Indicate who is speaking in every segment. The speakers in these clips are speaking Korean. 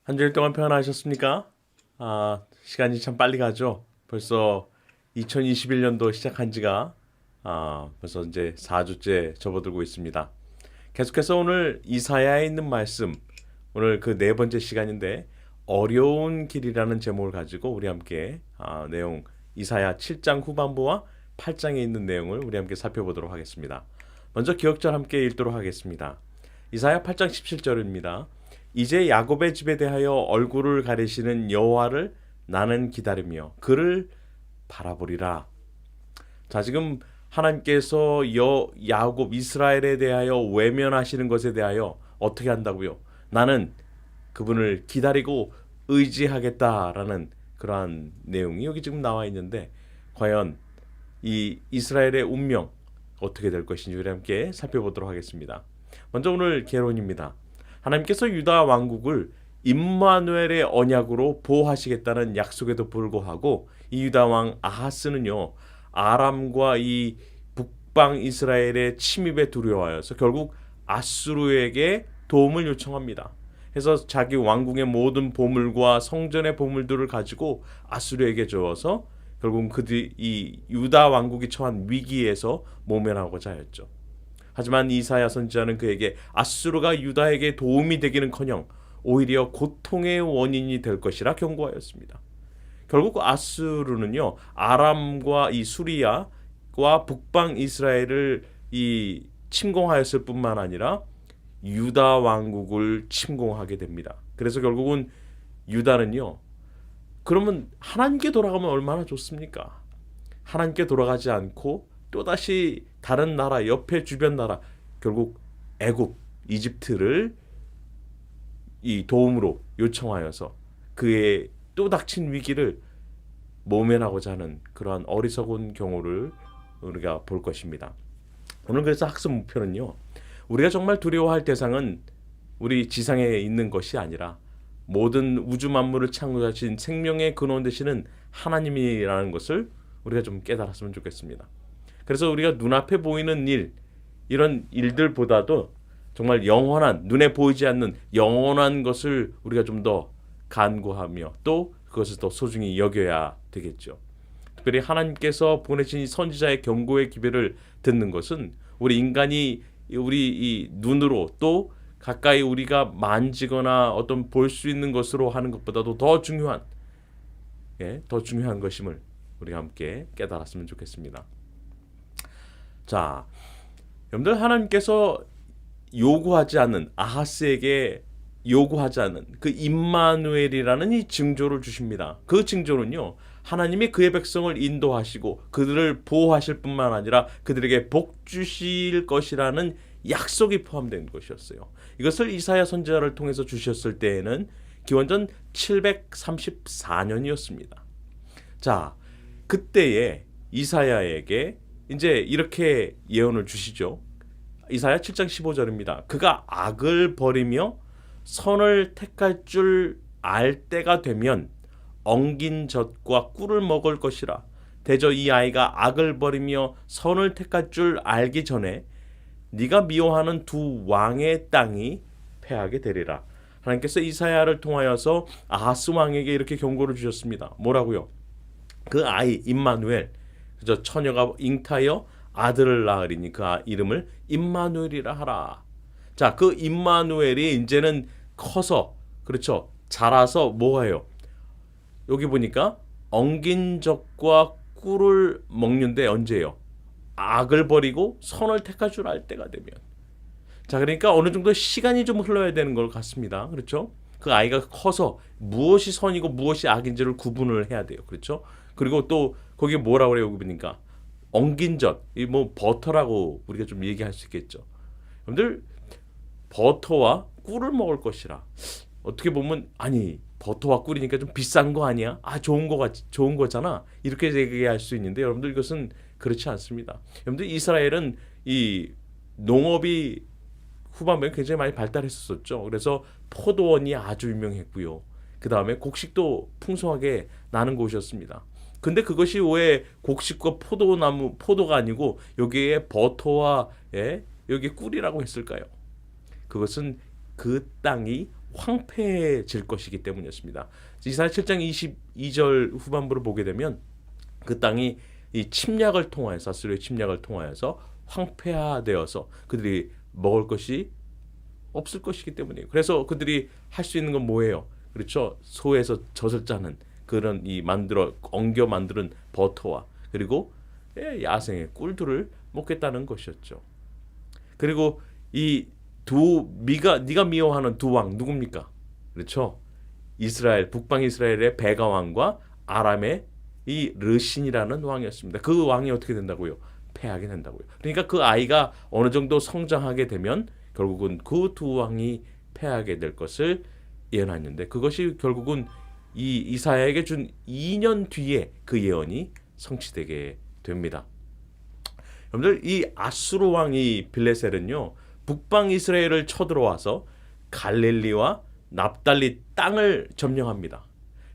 Speaker 1: 한 주일 동안 평안하셨습니까? 시간이 참 빨리 가죠. 벌써 2021년도 시작한 지가 벌써 이제 4주째 접어들고 있습니다. 계속해서 오늘 이사야에 있는 말씀, 오늘 그 네 번째 시간인데 어려운 길이라는 제목을 가지고 우리 함께 내용 이사야 7장 후반부와 8장에 있는 내용을 우리 함께 살펴보도록 하겠습니다. 먼저 기억절 함께 읽도록 하겠습니다. 이사야 8장 17절입니다. 이제 야곱의 집에 대하여 얼굴을 가리시는 여호와를 나는 기다리며 그를 바라보리라. 자, 지금 하나님께서 야곱 이스라엘에 대하여 외면하시는 것에 대하여 어떻게 한다고요? 나는 그분을 기다리고 의지하겠다라는 그러한 내용이 여기 지금 나와 있는데, 과연 이 이스라엘의 운명 어떻게 될 것인지 우리 함께 살펴보도록 하겠습니다. 먼저 오늘 개론입니다. 하나님께서 유다 왕국을 임마누엘의 언약으로 보호하시겠다는 약속에도 불구하고 이 유다 왕 아하스는요, 아람과 이 북방 이스라엘의 침입에 두려워하여서 결국 아수르에게 도움을 요청합니다. 해서 자기 왕궁의 모든 보물과 성전의 보물들을 가지고 아수르에게 주어서 결국 그들이 이 유다 왕국이 처한 위기에서 모면하고자 하였죠. 하지만 이사야 선지자는 그에게 아수르가 유다에게 도움이 되기는커녕 오히려 고통의 원인이 될 것이라 경고하였습니다. 결국 아수르는요, 아람과 이 수리아와 북방 이스라엘을 이 침공하였을 뿐만 아니라 유다 왕국을 침공하게 됩니다. 그래서 결국은 유다는요, 그러면 하나님께 돌아가면 얼마나 좋습니까? 하나님께 돌아가지 않고 또다시 다른 나라, 옆에 주변 나라, 결국 애굽, 이집트를 이 도움으로 요청하여서 그의 또 닥친 위기를 모면하고자 하는 그러한 어리석은 경우를 우리가 볼 것입니다. 오늘 그래서 학습 목표는요, 우리가 정말 두려워할 대상은 우리 지상에 있는 것이 아니라 모든 우주 만물을 창조하신 생명의 근원 되시는 하나님이라는 것을 우리가 좀 깨달았으면 좋겠습니다. 그래서 우리가 눈앞에 보이는 일, 이런 일들보다도 정말 영원한, 눈에 보이지 않는 영원한 것을 우리가 좀 더 간구하며 또 그것을 더 소중히 여겨야 되겠죠. 특별히 하나님께서 보내신 선지자의 경고의 기별을 듣는 것은 우리 인간이 우리 이 눈으로 또 가까이 우리가 만지거나 어떤 볼 수 있는 것으로 하는 것보다도 더 중요한, 더 중요한 것임을 우리가 함께 깨달았으면 좋겠습니다. 자, 여러분들, 하나님께서 요구하지 않는, 아하스에게 요구하지 않는 그 임마누엘이라는 이 징조를 주십니다. 그 징조는요, 하나님이 그의 백성을 인도하시고 그들을 보호하실 뿐만 아니라 그들에게 복 주실 것이라는 약속이 포함된 것이었어요. 이것을 이사야 선지자를 통해서 주셨을 때에는 기원전 734년이었습니다. 자, 그때에 이사야에게 이제 이렇게 예언을 주시죠. 이사야 7장 15절입니다. 그가 악을 버리며 선을 택할 줄 알 때가 되면 엉긴 젖과 꿀을 먹을 것이라. 대저 이 아이가 악을 버리며 선을 택할 줄 알기 전에 네가 미워하는 두 왕의 땅이 패하게 되리라. 하나님께서 이사야를 통하여서 아하스 왕에게 이렇게 경고를 주셨습니다. 뭐라고요? 그 아이 임마누엘, 그저 처녀가 잉타여 아들을 낳으리니 그 이름을 임마누엘이라 하라. 자, 그 임마누엘이 이제는 커서, 그렇죠, 자라서 뭐예요? 여기 보니까 엉긴 젖과 꿀을 먹는데 언제예요? 악을 버리고 선을 택할 줄 알 때가 되면. 자, 그러니까 어느 정도 시간이 좀 흘러야 되는 것 같습니다. 그렇죠? 그 아이가 커서 무엇이 선이고 무엇이 악인지를 구분을 해야 돼요. 그렇죠? 그리고 또 거기에 뭐라고 그래요? 여기 보니까 엉긴 젖, 이 뭐 버터라고 우리가 좀 얘기할 수 있겠죠. 여러분들, 버터와 꿀을 먹을 것이라. 어떻게 보면 아니, 버터와 꿀이니까 좀 비싼 거 아니야? 좋은 거잖아. 이렇게 얘기할 수 있는데 여러분들, 이것은 그렇지 않습니다. 여러분들, 이스라엘은 이 농업이 후반부에 굉장히 많이 발달했었죠. 그래서 포도원이 아주 유명했고요. 그 다음에 곡식도 풍성하게 나는 곳이었습니다. 근데 그것이 왜 곡식과 포도가 아니고 여기에 버터와 여기 꿀이라고 했을까요? 그것은 그 땅이 황폐해질 것이기 때문이었습니다. 이사야 7장 22절 후반부를 보게 되면 그 땅이 이 침략을 통하여서 아수르의 침략을 통하여서 황폐화되어서 그들이 먹을 것이 없을 것이기 때문이에요. 그래서 그들이 할 수 있는 건 뭐예요? 그렇죠? 소에서 젖을 짜는 그런 이 엉겨 만드는 버터와 그리고 야생의 꿀들을 먹겠다는 것이었죠. 그리고 이 네가 미워하는 두 왕 누굽니까? 그렇죠? 북방 이스라엘의 베가 왕과 아람의 이 르신이라는 왕이었습니다. 그 왕이 어떻게 된다고요? 패하게 된다고요. 그러니까 그 아이가 어느 정도 성장하게 되면 결국은 그 두 왕이 패하게 될 것을 예언했는데 그것이 결국은 이 이사야에게 준 2년 뒤에 그 예언이 성취되게 됩니다. 여러분들 이 아수르 왕이 빌레셀은요 북방 이스라엘을 쳐들어와서 갈릴리와 납달리 땅을 점령합니다.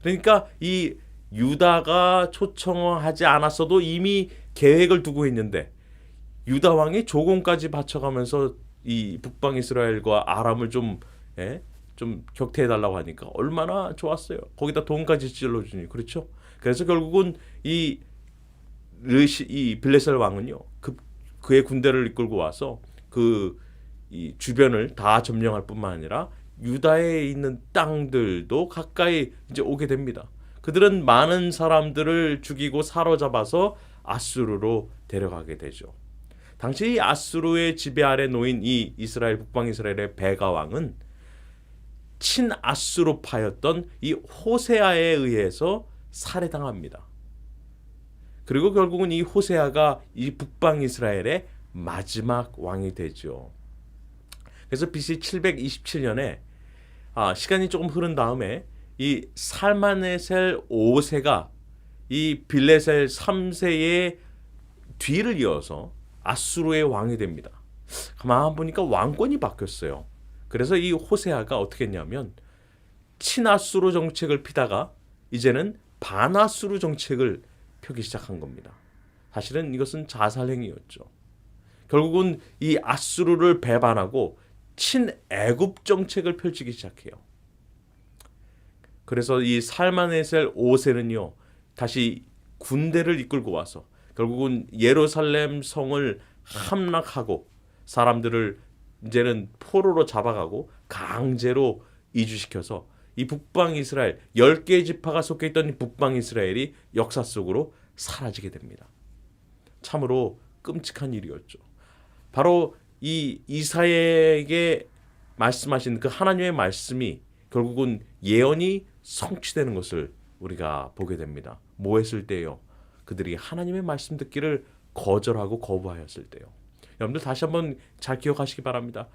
Speaker 1: 그러니까 이 유다가 초청하지 않았어도 이미 계획을 두고 있는데 유다 왕이 조공까지 바쳐가면서 이 북방 이스라엘과 아람을 좀 격퇴해달라고 하니까 얼마나 좋았어요. 거기다 돈까지 찔러주니 그렇죠. 그래서 결국은 이 빌레셀 왕은요 그의 군대를 이끌고 와서 이 주변을 다 점령할 뿐만 아니라 유다에 있는 땅들도 가까이 이제 오게 됩니다. 그들은 많은 사람들을 죽이고 사로잡아서 아수르로 데려가게 되죠. 당시 아수르의 지배 아래 놓인 이 북방 이스라엘의 베가 왕은 친아수르파였던 이 호세아에 의해서 살해당합니다. 그리고 결국은 이 호세아가 이 북방 이스라엘의 마지막 왕이 되죠. 그래서 BC 727년에 시간이 조금 흐른 다음에 이 살마네셀 5세가 이 빌레셀 3세의 뒤를 이어서 아수르의 왕이 됩니다. 가만 보니까 왕권이 바뀌었어요. 그래서 이 호세아가 어떻게 했냐면 친아수르 정책을 피다가 이제는 반아수르 정책을 펴기 시작한 겁니다. 사실은 이것은 자살행위였죠. 결국은 이 아수르를 배반하고 친애굽 정책을 펼치기 시작해요. 그래서 이 살마네셀 5세는요 다시 군대를 이끌고 와서 결국은 예루살렘 성을 함락하고 사람들을 이제는 포로로 잡아가고 강제로 이주시켜서 이 북방 이스라엘 10개의 지파가 속해 있던 이 북방 이스라엘이 역사 속으로 사라지게 됩니다. 참으로 끔찍한 일이었죠. 바로 이 이사야에게 말씀하신 그 하나님의 말씀이 결국은 예언이 성취되는 것을 우리가 보게 됩니다. 뭐 했을 때요? 그들이 하나님의 말씀 듣기를 거절하고 거부하였을 때요. 여러분들 다시 한번 잘 기억하시기 바랍니다.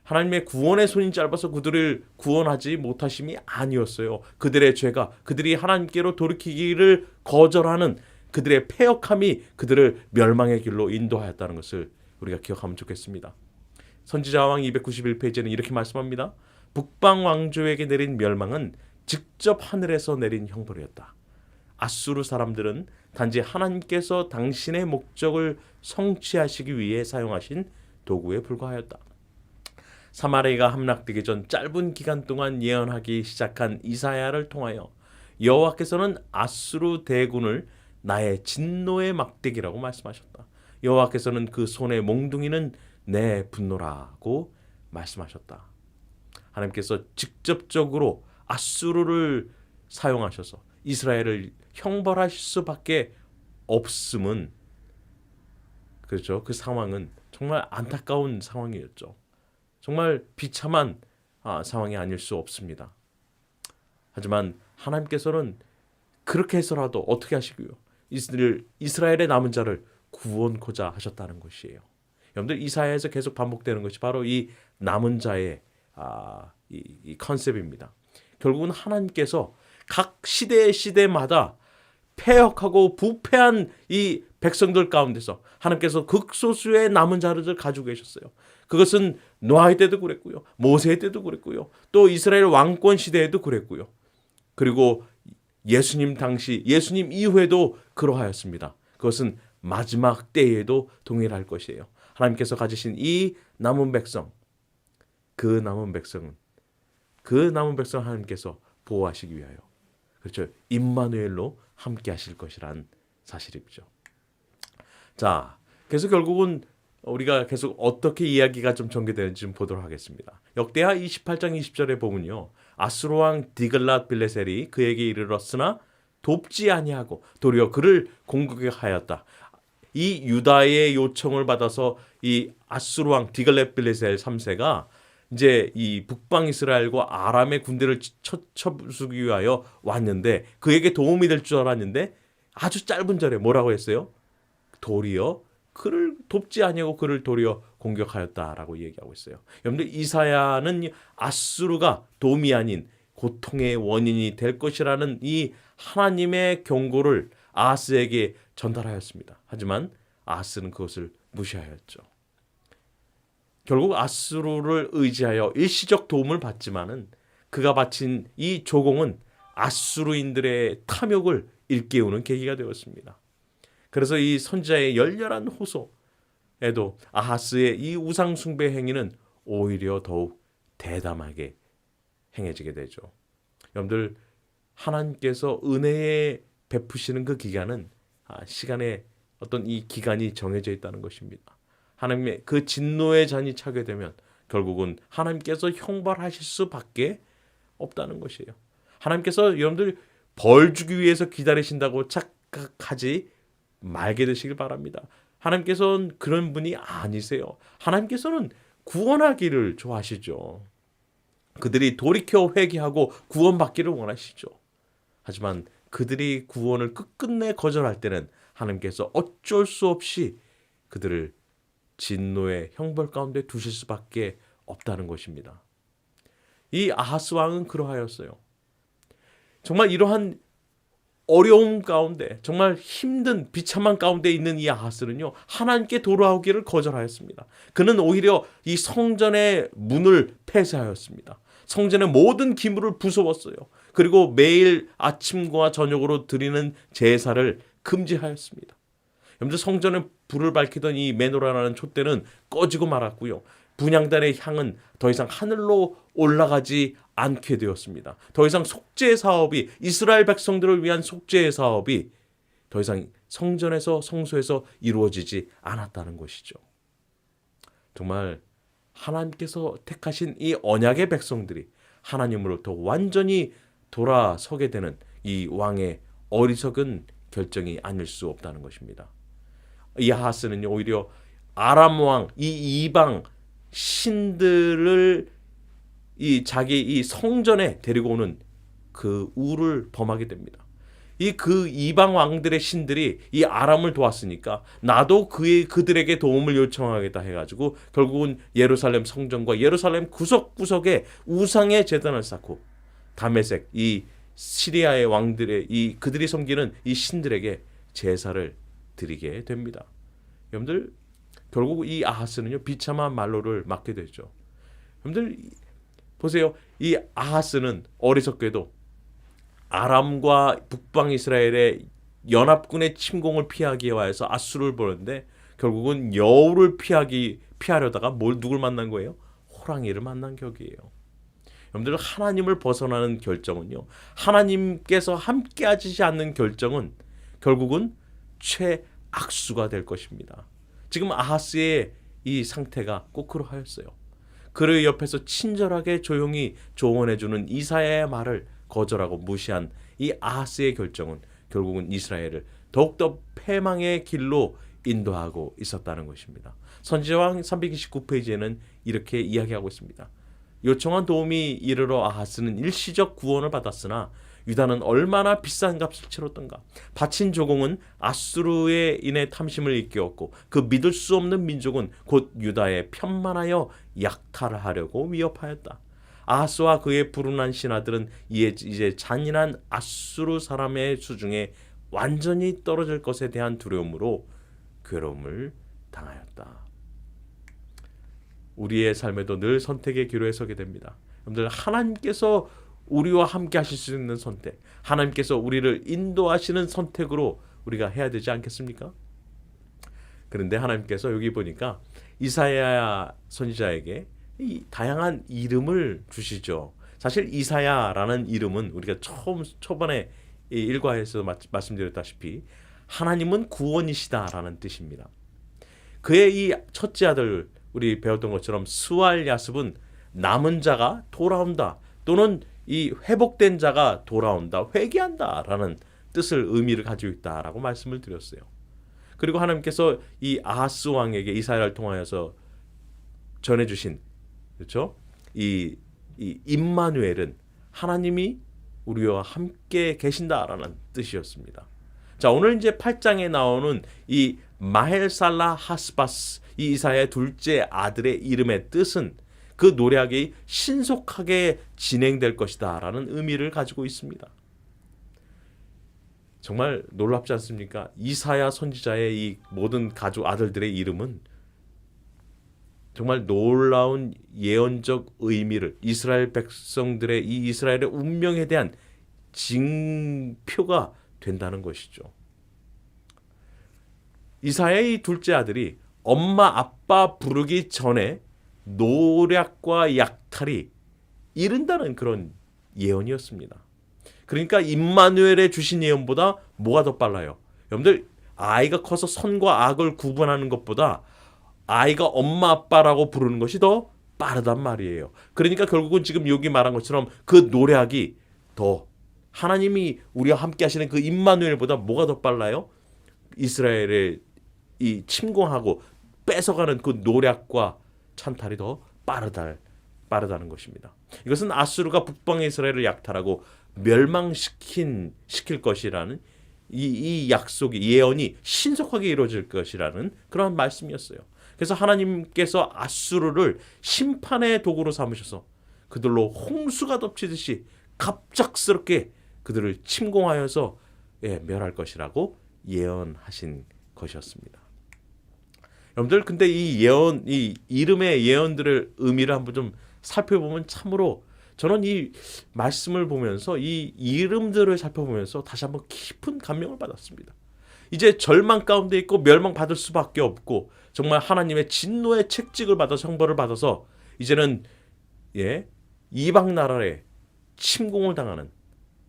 Speaker 1: 하나님의 구원의 손이 짧아서 그들을 구원하지 못하심이 아니었어요. 그들의 죄가 그들이 하나님께로 돌이키기를 거절하는 그들의 패역함이 그들을 멸망의 길로 인도하였다는 것을 우리가 기억하면 좋겠습니다. 선지자왕 291페이지에는 이렇게 말씀합니다. 북방 왕조에게 내린 멸망은 직접 하늘에서 내린 형벌이었다. 아수르 사람들은 단지 하나님께서 당신의 목적을 성취하시기 위해 사용하신 도구에 불과하였다. 사마리아가 함락되기 전 짧은 기간 동안 예언하기 시작한 이사야를 통하여 여호와께서는 아수르 대군을 나의 진노의 막대기라고 말씀하셨다. 여호와께서는 그 손의 몽둥이는 내 분노라고 말씀하셨다. 하나님께서 직접적으로 아수르를 사용하셔서 이스라엘을 형벌하실 수밖에 없음은 그렇죠. 그 상황은 정말 안타까운 상황이었죠. 정말 비참한 상황이 아닐 수 없습니다. 하지만 하나님께서는 그렇게 해서라도 어떻게 하시고요? 이스라엘의 남은 자를 구원코자 하셨다는 것이에요. 여러분들 이사야에서 계속 반복되는 것이 바로 이 남은 자의 이 컨셉입니다. 결국은 하나님께서 각 시대마다 패역하고 부패한 이 백성들 가운데서 하나님께서 극소수의 남은 자를 가지고 계셨어요. 그것은 노아의 때도 그랬고요. 모세의 때도 그랬고요. 또 이스라엘 왕권 시대에도 그랬고요. 그리고 예수님 이후에도 그러하였습니다. 그것은 마지막 때에도 동일할 것이에요. 하나님께서 가지신 이 남은 백성, 그 남은 백성은 그 남은 백성 하나님께서 보호하시기 위하여 그렇죠. 임마누엘로 함께 하실 것이란 사실이죠. 자, 그래서 결국은 우리가 계속 어떻게 이야기가 좀 전개되는지 좀 보도록 하겠습니다. 역대하 28장 20절에 보면요. 아수르 왕 디글랏 빌레셀이 그에게 이르렀으나 돕지 아니하고 도리어 그를 공격하였다. 이 유다의 요청을 받아서 이 아수르 왕 디글랏 빌레셀 3세가 이제 이 북방 이스라엘과 아람의 군대를 쳐부수기 위하여 왔는데 그에게 도움이 될 줄 알았는데 아주 짧은 절에 뭐라고 했어요? 도리어 그를 돕지 아니하고 그를 도리어 공격하였다라고 얘기하고 있어요. 여러분들 이사야는 아수르가 도움이 아닌 고통의 원인이 될 것이라는 이 하나님의 경고를 아하스에게 전달하였습니다. 하지만 아하스는 그것을 무시하였죠. 결국 아수르를 의지하여 일시적 도움을 받지만은 그가 바친 이 조공은 아수르인들의 탐욕을 일깨우는 계기가 되었습니다. 그래서 이 선지자의 열렬한 호소에도 아하스의 이 우상 숭배 행위는 오히려 더욱 대담하게 행해지게 되죠. 여러분들 하나님께서 은혜에 베푸시는 그 기간은 시간의 어떤 이 기간이 정해져 있다는 것입니다. 하나님의 그 진노의 잔이 차게 되면 결국은 하나님께서 형벌하실 수밖에 없다는 것이에요. 하나님께서 여러분들 벌 주기 위해서 기다리신다고 착각하지 말게 되시길 바랍니다. 하나님께서는 그런 분이 아니세요. 하나님께서는 구원하기를 좋아하시죠. 그들이 돌이켜 회개하고 구원받기를 원하시죠. 하지만 그들이 구원을 끝끝내 거절할 때는 하나님께서 어쩔 수 없이 그들을 진노의 형벌 가운데 두실 수밖에 없다는 것입니다. 이 아하스 왕은 그러하였어요. 정말 이러한 어려움 가운데 정말 힘든 비참한 가운데 있는 이 아하스는요 하나님께 돌아오기를 거절하였습니다. 그는 오히려 이 성전의 문을 폐쇄하였습니다. 성전의 모든 기물을 부숴었어요. 그리고 매일 아침과 저녁으로 드리는 제사를 금지하였습니다. 여러분들 성전에 불을 밝히던 이 메노라라는 촛대는 꺼지고 말았고요. 분향단의 향은 더 이상 하늘로 올라가지 않게 되었습니다. 더 이상 속죄 사업이 이스라엘 백성들을 위한 속죄 사업이 더 이상 성전에서 성소에서 이루어지지 않았다는 것이죠. 정말 하나님께서 택하신 이 언약의 백성들이 하나님으로부터 완전히 돌아서게 되는 이 왕의 어리석은 결정이 아닐 수 없다는 것입니다. 이 아하스는요 오히려 아람 왕 이 이방 신들을 이 자기 이 성전에 데리고 오는 그 우를 범하게 됩니다. 이 그 이방 왕들의 신들이 이 아람을 도왔으니까 나도 그들에게 도움을 요청하겠다 해가지고 결국은 예루살렘 성전과 예루살렘 구석구석에 우상의 제단을 쌓고 다메섹 이 시리아의 왕들의 이 그들이 섬기는 이 신들에게 제사를 드리게 됩니다. 여러분들 결국 이 아하스는요 비참한 말로를 맞게 되죠. 여러분들 보세요. 이 아하스는 어리석게도 아람과 북방 이스라엘의 연합군의 침공을 피하기 위해서 아수르를 보는데 결국은 여우를 피하려다가 누굴 만난 거예요? 호랑이를 만난 격이에요. 여러분들 하나님을 벗어나는 결정은요. 하나님께서 함께하지 않는 결정은 결국은 최악수가 될 것입니다. 지금 아하스의 이 상태가 꼭 그러하였어요. 그를 옆에서 친절하게 조용히 조언해주는 이사야의 말을 거절하고 무시한 이 아하스의 결정은 결국은 이스라엘을 더욱더 패망의 길로 인도하고 있었다는 것입니다. 선지자왕 329페이지에는 이렇게 이야기하고 있습니다. 요청한 도움이 이르러 아하스는 일시적 구원을 받았으나 유다는 얼마나 비싼 값을 치렀던가. 바친 조공은 아수르에 인해 탐심을 일깨웠고 그 믿을 수 없는 민족은 곧 유다에 편만하여 약탈하려고 위협하였다. 아하스와 그의 불운한 신하들은 이제 잔인한 아수르 사람의 수중에 완전히 떨어질 것에 대한 두려움으로 괴로움을 당하였다. 우리의 삶에도 늘 선택의 기로에 서게 됩니다. 여러분들 하나님께서 우리와 함께 하실 수 있는 선택, 하나님께서 우리를 인도하시는 선택으로 우리가 해야 되지 않겠습니까? 그런데 하나님께서 여기 보니까 이사야 선지자에게 이 다양한 이름을 주시죠. 사실 이사야라는 이름은 우리가 초반에 이 일과에서 말씀드렸다시피 하나님은 구원이시다라는 뜻입니다. 그의 이 첫째 아들 우리 배웠던 것처럼 스왈 야습은 남은 자가 돌아온다 또는 이 회복된 자가 돌아온다 회개한다라는 뜻을 의미를 가지고 있다라고 말씀을 드렸어요. 그리고 하나님께서 이 아하스 왕에게 이사야를 통하여서 전해주신 그렇죠? 이 임마누엘은 하나님이 우리와 함께 계신다라는 뜻이었습니다. 자, 오늘 이제 8장에 나오는 이 마헬살라 하스바스 이 이사야의 둘째 아들의 이름의 뜻은 그 노략이 신속하게 진행될 것이다라는 의미를 가지고 있습니다. 정말 놀랍지 않습니까? 이사야 선지자의 이 모든 가족 아들들의 이름은 정말 놀라운 예언적 의미를 이스라엘 백성들의 이 이스라엘의 운명에 대한 징표가 된다는 것이죠. 이사야의 둘째 아들이 엄마 아빠 부르기 전에 노략과 약탈이 이른다는 그런 예언이었습니다. 그러니까 임마누엘의 주신 예언보다 뭐가 더 빨라요? 여러분들 아이가 커서 선과 악을 구분하는 것보다 아이가 엄마 아빠라고 부르는 것이 더 빠르단 말이에요. 그러니까 결국은 지금 여기 말한 것처럼 그 노략이 더 하나님이 우리와 함께 하시는 그 임마누엘보다 뭐가 더 빨라요? 이스라엘의 이 침공하고 뺏어가는 그 노략과 찬탈이 더 빠르다는 것입니다. 이것은 아수르가 북방의 이스라엘을 약탈하고 멸망시킬 것이라는 이 약속이 예언이 신속하게 이루어질 것이라는 그런 말씀이었어요. 그래서 하나님께서 아수르를 심판의 도구로 삼으셔서 그들로 홍수가 덮치듯이 갑작스럽게 그들을 침공하여서 멸할 것이라고 예언하신 것이었습니다. 여러분들 근데 이 예언, 이 이름의 예언들의 의미를 한번 좀 살펴보면 참으로 저는 이 말씀을 보면서 이 이름들을 살펴보면서 다시 한번 깊은 감명을 받았습니다. 이제 절망 가운데 있고 멸망받을 수밖에 없고 정말 하나님의 진노의 책찍을 받아서 형벌을 받아서 이제는 이방 나라에 침공을 당하는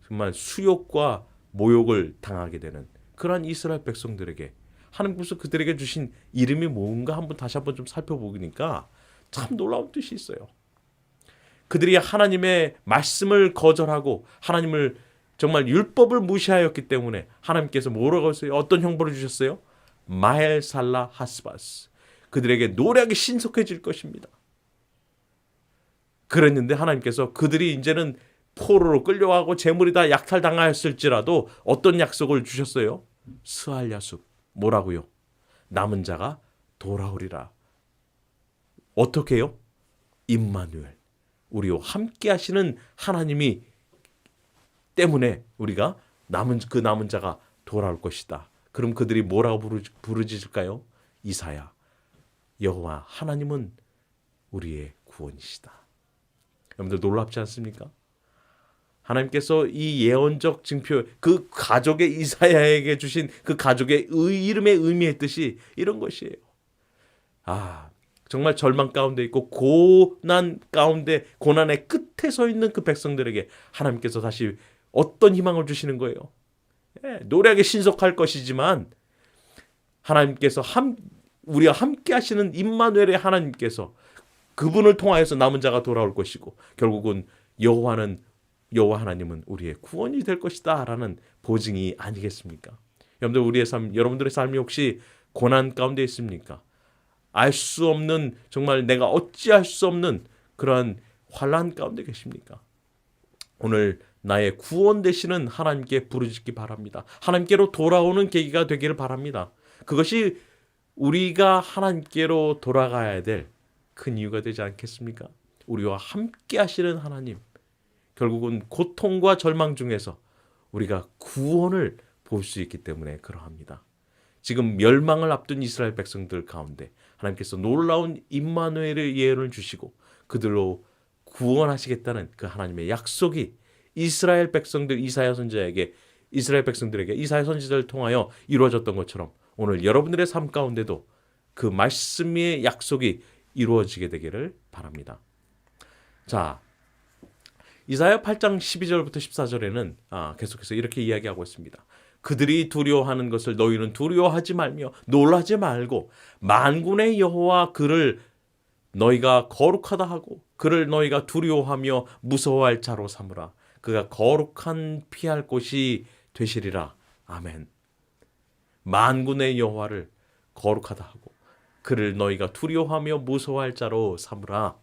Speaker 1: 정말 수욕과 모욕을 당하게 되는 그러한 이스라엘 백성들에게 하나님께서 그들에게 주신 이름이 뭔가 한번 다시 한번 좀 살펴보니까 참 놀라운 뜻이 있어요. 그들이 하나님의 말씀을 거절하고 하나님을 정말 율법을 무시하였기 때문에 하나님께서 뭐라고 했어요? 어떤 형벌을 주셨어요? 마헬살라 하스바스. 그들에게 노략이 신속해질 것입니다. 그랬는데 하나님께서 그들이 이제는 포로로 끌려가고 재물이 다 약탈당하였을지라도 어떤 약속을 주셨어요? 스알야숲. 뭐라고요? 남은 자가 돌아오리라. 어떻게 해요? 임마누엘. 우리와 함께 하시는 하나님이 때문에 우리가 남은 자가 돌아올 것이다. 그럼 그들이 뭐라고 부르짖을까요? 이사야. 여호와 하나님은 우리의 구원이시다. 여러분들 놀랍지 않습니까? 하나님께서 이 예언적 징표 그 가족의 이사야에게 주신 그 가족의 이름의 의미의 뜻이 이런 것이에요. 정말 절망 가운데 있고 고난 가운데 고난의 끝에 서 있는 그 백성들에게 하나님께서 다시 어떤 희망을 주시는 거예요? 노력에 신속할 것이지만 하나님께서 우리와 함께 하시는 임마누엘의 하나님께서 그분을 통하여서 남은 자가 돌아올 것이고 결국은 여호와 하나님은 우리의 구원이 될 것이다 라는 보증이 아니겠습니까? 여러분들의 삶이 혹시 고난 가운데 있습니까? 알 수 없는 정말 내가 어찌할 수 없는 그러한 환난 가운데 계십니까? 오늘 나의 구원 되시는 하나님께 부르짖기 바랍니다. 하나님께로 돌아오는 계기가 되기를 바랍니다. 그것이 우리가 하나님께로 돌아가야 될 큰 이유가 되지 않겠습니까? 우리와 함께 하시는 하나님, 결국은 고통과 절망 중에서 우리가 구원을 볼 수 있기 때문에 그러합니다. 지금 멸망을 앞둔 이스라엘 백성들 가운데 하나님께서 놀라운 임마누엘의 예언을 주시고 그들로 구원하시겠다는 그 하나님의 약속이 이스라엘 백성들 이사야 선지자에게 이스라엘 백성들에게 이사야 선지자를 통하여 이루어졌던 것처럼 오늘 여러분들의 삶 가운데도 그 말씀의 약속이 이루어지게 되기를 바랍니다. 자, 이사야 8장 12절부터 14절에는 계속해서 이렇게 이야기하고 있습니다. 그들이 두려워하는 것을 너희는 두려워하지 말며 놀라지 말고 만군의 여호와 그를 너희가 거룩하다 하고 그를 너희가 두려워하며 무서워할 자로 삼으라. 그가 거룩한 피할 곳이 되시리라. 아멘. 만군의 여호와를 거룩하다 하고 그를 너희가 두려워하며 무서워할 자로 삼으라.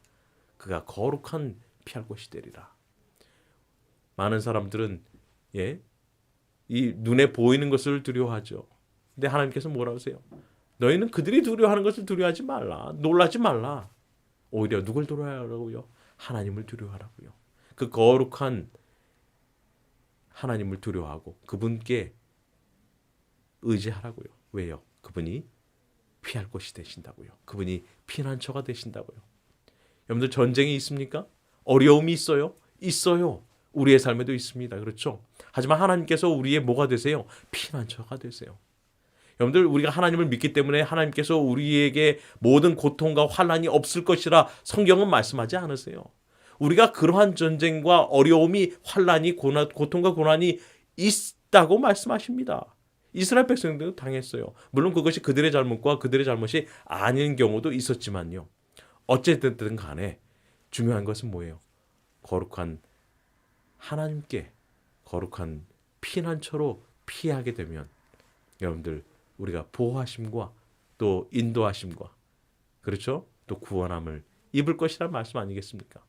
Speaker 1: 그가 거룩한 피할 곳이 되리라. 많은 사람들은 이 눈에 보이는 것을 두려워하죠. 근데 하나님께서 뭐라고 하세요? 너희는 그들이 두려워하는 것을 두려워하지 말라. 놀라지 말라. 오히려 누굴 두려워하라고요? 하나님을 두려워하라고요. 그 거룩한 하나님을 두려워하고 그분께 의지하라고요. 왜요? 그분이 피할 곳이 되신다고요. 그분이 피난처가 되신다고요. 여러분들 전쟁이 있습니까? 어려움이 있어요? 있어요. 우리의 삶에도 있습니다. 그렇죠? 하지만 하나님께서 우리의 뭐가 되세요? 피난처가 되세요. 여러분들 우리가 하나님을 믿기 때문에 하나님께서 우리에게 모든 고통과 환난이 없을 것이라 성경은 말씀하지 않으세요. 우리가 그러한 전쟁과 어려움이 환난이 고통과 고난이 있다고 말씀하십니다. 이스라엘 백성들도 당했어요. 물론 그것이 그들의 잘못과 그들의 잘못이 아닌 경우도 있었지만요. 어쨌든 간에 중요한 것은 뭐예요? 거룩한 하나님께 거룩한 피난처로 피하게 되면 여러분들 우리가 보호하심과 또 인도하심과 그렇죠? 또 구원함을 입을 것이라는 말씀 아니겠습니까?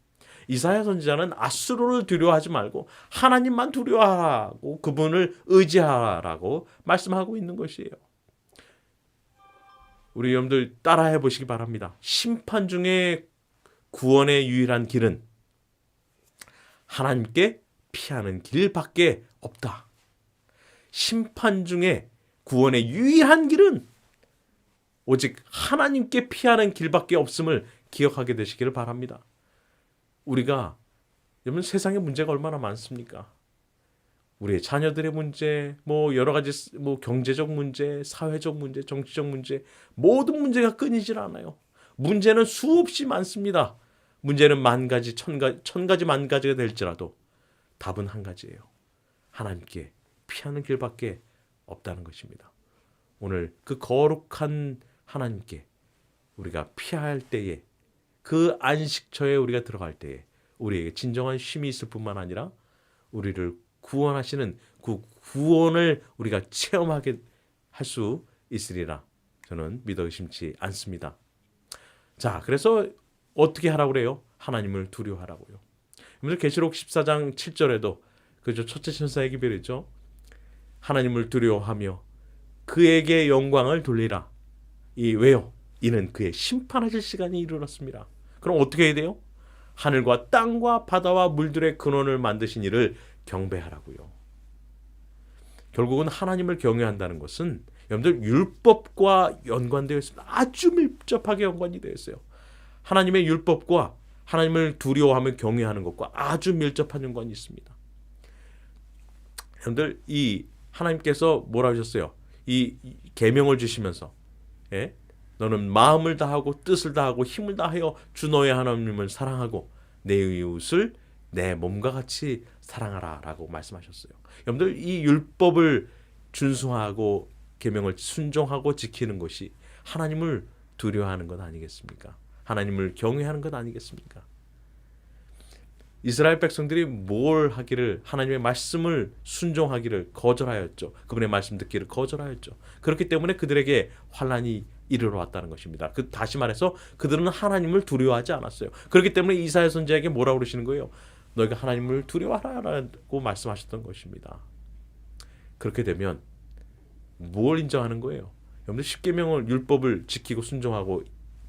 Speaker 1: 이사야 선지자는 아수르를 두려워하지 말고 하나님만 두려워하고 그분을 의지하라고 말씀하고 있는 것이에요. 우리 여러분들 따라해 보시기 바랍니다. 심판 중에 구원의 유일한 길은 하나님께 피하는 길밖에 없다. 심판 중에 구원의 유일한 길은 오직 하나님께 피하는 길밖에 없음을 기억하게 되시기를 바랍니다. 우리가 여러분 세상에 문제가 얼마나 많습니까? 우리의 자녀들의 문제, 여러 가지 경제적 문제, 사회적 문제, 정치적 문제, 모든 문제가 끊이질 않아요. 문제는 수없이 많습니다. 문제는 만 가지, 천 가지, 만 가지가 될지라도 답은 한 가지예요. 하나님께 피하는 길밖에 없다는 것입니다. 오늘 그 거룩한 하나님께 우리가 피할 때에 그 안식처에 우리가 들어갈 때에 우리에게 진정한 쉼이 있을 뿐만 아니라 우리를 구원하시는 그 구원을 우리가 체험하게 할 수 있으리라 저는 믿어 의심치 않습니다. 자, 그래서 어떻게 하라고 그래요? 하나님을 두려워하라고요. 여러분들 계시록 14장 7절에도 그죠? 첫째 천사에게 비례죠. 하나님을 두려워하며 그에게 영광을 돌리라. 왜요? 이는 그의 심판하실 시간이 이르렀습니다. 그럼 어떻게 해야 돼요? 하늘과 땅과 바다와 물들의 근원을 만드신 이를 경배하라고요. 결국은 하나님을 경외한다는 것은 여러분들 율법과 연관되어 있습니다. 아주 밀접하게 연관이 되어 있어요. 하나님의 율법과 하나님을 두려워하며 경외하는 것과 아주 밀접한 연관이 있습니다. 여러분들 이 하나님께서 뭐라 하셨어요? 이 계명을 주시면서 너는 마음을 다하고 뜻을 다하고 힘을 다하여 주 너의 하나님을 사랑하고 내 이웃을 내 몸과 같이 사랑하라 라고 말씀하셨어요. 여러분들 이 율법을 준수하고 계명을 순종하고 지키는 것이 하나님을 두려워하는 것 아니겠습니까? 하나님을 경외하는 것 아니겠습니까? 이스라엘 백성들이 뭘 하기를 하나님의 말씀을 순종하기를 거절하였죠. 그분의 말씀 듣기를 거절하였죠. 그렇기 때문에 그들에게 환난이 이르러 왔다는 것입니다. 다시 말해서 그들은 하나님을 두려워하지 않았어요. 그렇기 때문에 이사야 선지자에게 뭐라고 그러시는 거예요? 너희가 하나님을 두려워하라고 말씀하셨던 것입니다. 그렇게 되면 뭘 인정하는 거예요? 여러분들 십계명을 율법을 지키고 순종하고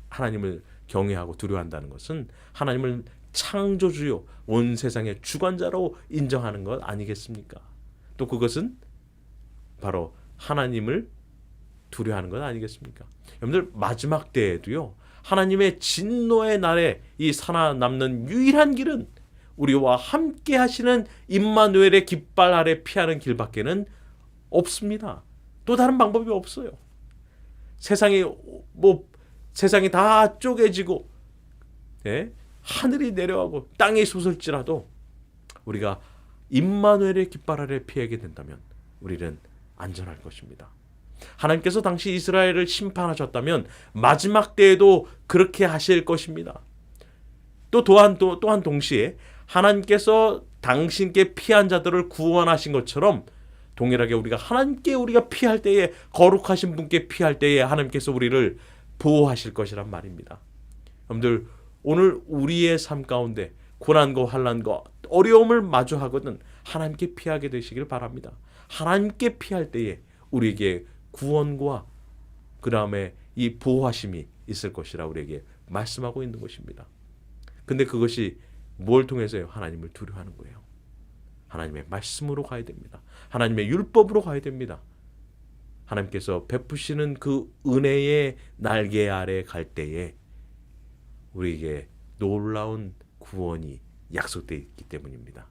Speaker 1: 하나님을 경외하고 두려워한다는 것은 하나님을 창조주요 온 세상의 주관자로 인정하는 것 아니겠습니까? 또 그것은 바로 하나님을 두려워하는 것 아니겠습니까? 여러분들 마지막 때에도요 하나님의 진노의 날에 이 살아남는 유일한 길은 우리와 함께 하시는 임마누엘의 깃발 아래 피하는 길밖에는 없습니다. 또 다른 방법이 없어요. 세상이 다 쪼개지고 하늘이 내려가고 땅이 솟을지라도 우리가 임마누엘의 깃발 아래 피하게 된다면 우리는 안전할 것입니다. 하나님께서 당시 이스라엘을 심판하셨다면 마지막 때에도 그렇게 하실 것입니다. 또한 동시에 하나님께서 당신께 피한 자들을 구원하신 것처럼 동일하게 우리가 피할 때에, 거룩하신 분께 피할 때에 하나님께서 우리를 보호하실 것이란 말입니다. 여러분들, 오늘 우리의 삶 가운데 고난과 환난과 어려움을 마주하거든 하나님께 피하게 되시길 바랍니다. 하나님께 피할 때에 우리에게 구원과 그 다음에 이 보호하심이 있을 것이라 우리에게 말씀하고 있는 것입니다. 근데 그것이 뭘 통해서요? 하나님을 두려워하는 거예요. 하나님의 말씀으로 가야 됩니다. 하나님의 율법으로 가야 됩니다. 하나님께서 베푸시는 그 은혜의 날개 아래 갈 때에 우리에게 놀라운 구원이 약속되어 있기 때문입니다.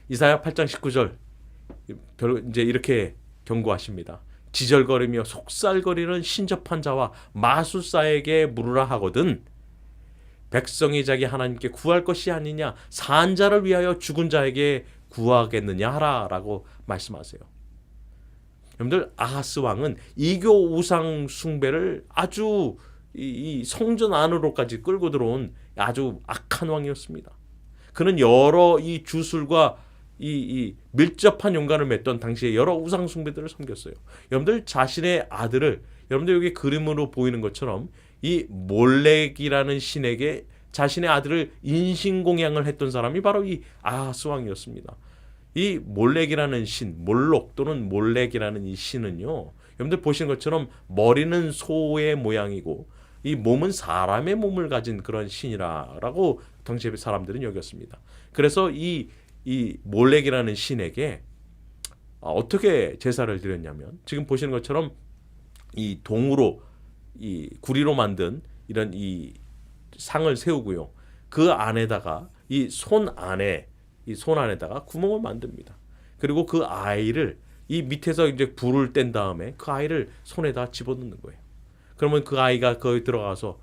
Speaker 1: 이사야 8장 19절 이제 이렇게 경고하십니다. 지절거리며 속살거리는 신접한 자와 마술사에게 물으라 하거든 백성이 자기 하나님께 구할 것이 아니냐, 산 자를 위하여 죽은 자에게 구하겠느냐 하라라고 말씀하세요. 여러분들, 아하스 왕은 이교 우상 숭배를 아주 이 성전 안으로까지 끌고 들어온 아주 악한 왕이었습니다. 그는 여러 이 주술과 이 밀접한 연관을 맺던 당시에 여러 우상 숭배들을 섬겼어요. 여러분들, 자신의 아들을, 여러분들 여기 그림으로 보이는 것처럼 이 몰렉이라는 신에게 자신의 아들을 인신공양을 했던 사람이 바로 이 아하스 왕이었습니다. 이 몰렉이라는 신, 몰록 또는 몰렉이라는 이 신은요, 여러분들 보시는 것처럼 머리는 소의 모양이고 이 몸은 사람의 몸을 가진 그런 신이라고 당시 사람들은 여겼습니다. 그래서 이 몰렉이라는 신에게 어떻게 제사를 드렸냐면, 지금 보시는 것처럼 이 동으로, 이 구리로 만든 이런 이 상을 세우고요. 그 안에다가 이 손 안에다가 구멍을 만듭니다. 그리고 그 아이를 이 밑에서 이제 불을 뗀 다음에 그 아이를 손에다 집어넣는 거예요. 그러면 그 아이가 거기 들어가서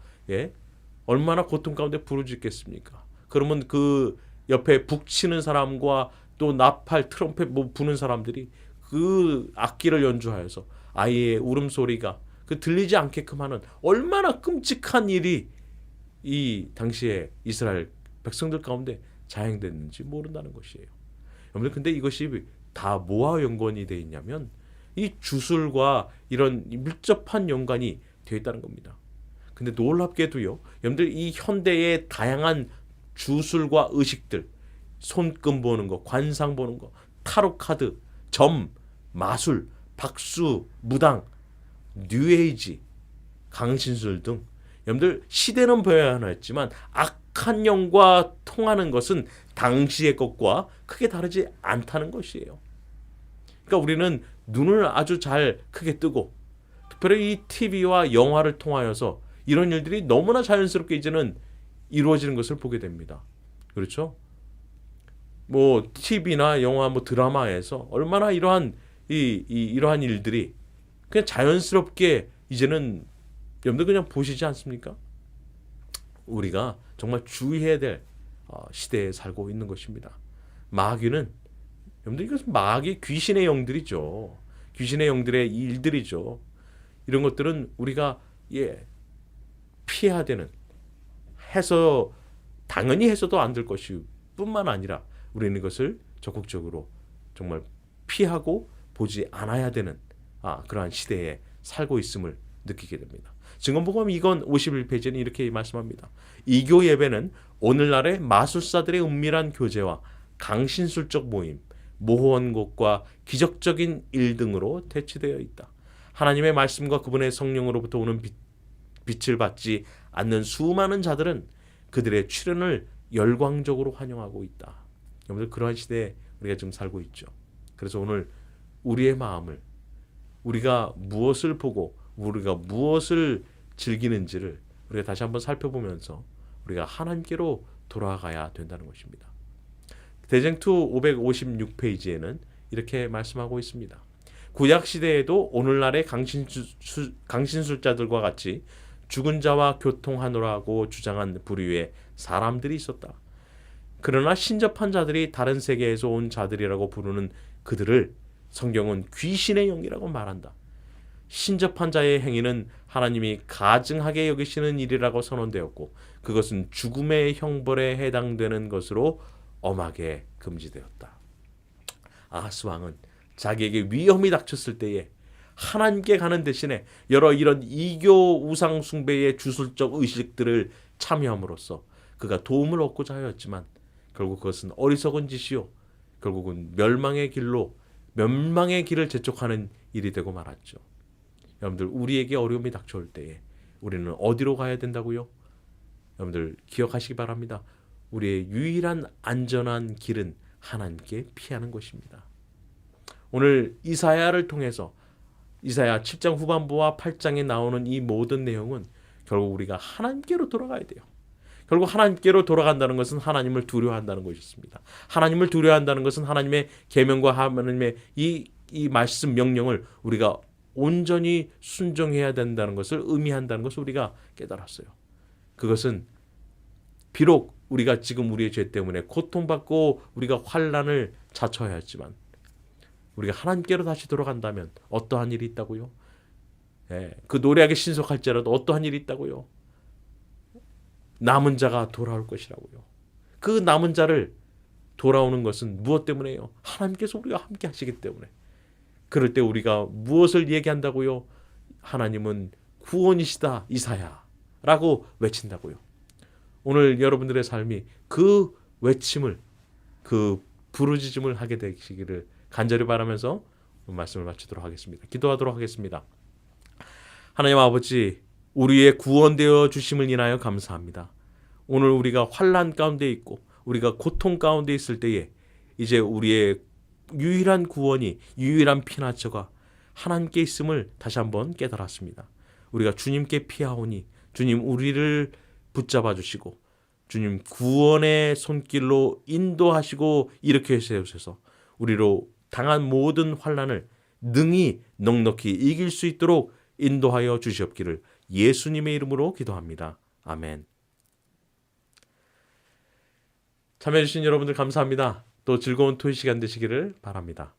Speaker 1: 얼마나 고통 가운데 부르짖겠습니까? 그러면 그 옆에 북치는 사람과 또 나팔, 트럼펫 부는 사람들이 그 악기를 연주하여서 아이의 울음소리가 들리지 않게끔 하는 얼마나 끔찍한 일이 이 당시에 이스라엘 백성들 가운데 자행됐는지 모른다는 것이에요. 여러분들, 근데 이것이 다 뭐와 연관이 되어 있냐면 이 주술과 이런 밀접한 연관이 되어 있다는 겁니다. 근데 놀랍게도요, 여러분들, 이 현대의 다양한 주술과 의식들, 손금 보는 거, 관상 보는 거, 타로 카드, 점, 마술, 박수, 무당, 뉴에이지, 강신술 등 여러분들, 시대는 변화했지만 악한 영과 통하는 것은 당시의 것과 크게 다르지 않다는 것이에요. 그러니까 우리는 눈을 아주 잘 크게 뜨고, 특별히 이 TV와 영화를 통하여서 이런 일들이 너무나 자연스럽게 이제는 이루어지는 것을 보게 됩니다. 그렇죠? 뭐 TV나 영화, 뭐 드라마에서 얼마나 이러한 일들이 그냥 자연스럽게 이제는 여러분들 그냥 보시지 않습니까? 우리가 정말 주의해야 될 시대에 살고 있는 것입니다. 마귀는, 여러분들, 이것은 마귀, 귀신의 영들이죠. 귀신의 영들의 일들이죠. 이런 것들은 우리가 피해야 되는, 당연히 해서도 안 될 것이 뿐만 아니라 우리는 이것을 적극적으로 정말 피하고 보지 않아야 되는 그러한 시대에 살고 있음을 느끼게 됩니다. 증언복음 2권 51페이지는 이렇게 말씀합니다. 이교 예배는 오늘날의 마술사들의 은밀한 교제와 강신술적 모임, 모호원곡과 기적적인 일 등으로 대치되어 있다. 하나님의 말씀과 그분의 성령으로부터 오는 빛을 받지 않는 수많은 자들은 그들의 출현을 열광적으로 환영하고 있다. 여러분들, 그러한 시대에 우리가 지금 살고 있죠. 그래서 오늘 우리의 마음을, 우리가 무엇을 보고 우리가 무엇을 즐기는지를 우리가 다시 한번 살펴보면서 우리가 하나님께로 돌아가야 된다는 것입니다. 대쟁투 556페이지에는 이렇게 말씀하고 있습니다. 구약시대에도 오늘날의 강신술자들과 같이 죽은 자와 교통하노라고 주장한 부류의 사람들이 있었다. 그러나 신접한 자들이 다른 세계에서 온 자들이라고 부르는 그들을 성경은 귀신의 영이라고 말한다. 신접한 자의 행위는 하나님이 가증하게 여기시는 일이라고 선언되었고 그것은 죽음의 형벌에 해당되는 것으로 엄하게 금지되었다. 아하스 왕은 자기에게 위험이 닥쳤을 때에 하나님께 가는 대신에 여러 이런 이교 우상 숭배의 주술적 의식들을 참여함으로써 그가 도움을 얻고자 하였지만 결국 그것은 어리석은 짓이요 결국은 멸망의 길을 재촉하는 일이 되고 말았죠. 여러분들, 우리에게 어려움이 닥쳐올 때에 우리는 어디로 가야 된다고요? 여러분들 기억하시기 바랍니다. 우리의 유일한 안전한 길은 하나님께 피하는 것입니다. 오늘 이사야를 통해서 이사야 7장 후반부와 8장에 나오는 이 모든 내용은 결국 우리가 하나님께로 돌아가야 돼요. 결국 하나님께로 돌아간다는 것은 하나님을 두려워한다는 것이었습니다. 하나님을 두려워한다는 것은 하나님의 계명과 하나님의 이 말씀 명령을 우리가 온전히 순종해야 된다는 것을 의미한다는 것을 우리가 깨달았어요. 그것은 비록 우리가 지금 우리의 죄 때문에 고통받고 우리가 환난을 자초해야 했지만 우리가 하나님께로 다시 돌아간다면 어떠한 일이 있다고요? 그 노래하게 신속할지라도 어떠한 일이 있다고요? 남은 자가 돌아올 것이라고요. 그 남은 자를 돌아오는 것은 무엇 때문에요? 하나님께서 우리가 함께 하시기 때문에. 그럴 때 우리가 무엇을 얘기한다고요? 하나님은 구원이시다 이사야라고 외친다고요. 오늘 여러분들의 삶이 그 외침을, 그 부르짖음을 하게 되시기를 간절히 바라면서 말씀을 마치도록 하겠습니다. 기도하도록 하겠습니다. 하나님 아버지, 우리의 구원되어 주심을 인하여 감사합니다. 오늘 우리가 환난 가운데 있고 우리가 고통 가운데 있을 때에 이제 우리의 유일한 구원이, 유일한 피난처가 하나님께 있음을 다시 한번 깨달았습니다. 우리가 주님께 피하오니 주님 우리를 붙잡아 주시고 주님 구원의 손길로 인도하시고 일으켜 세우셔서 우리로 당한 모든 환난을 능히 넉넉히 이길 수 있도록 인도하여 주시옵기를 예수님의 이름으로 기도합니다. 아멘. 참여해 주신 여러분들 감사합니다. 또 즐거운 토요일 시간 되시기를 바랍니다.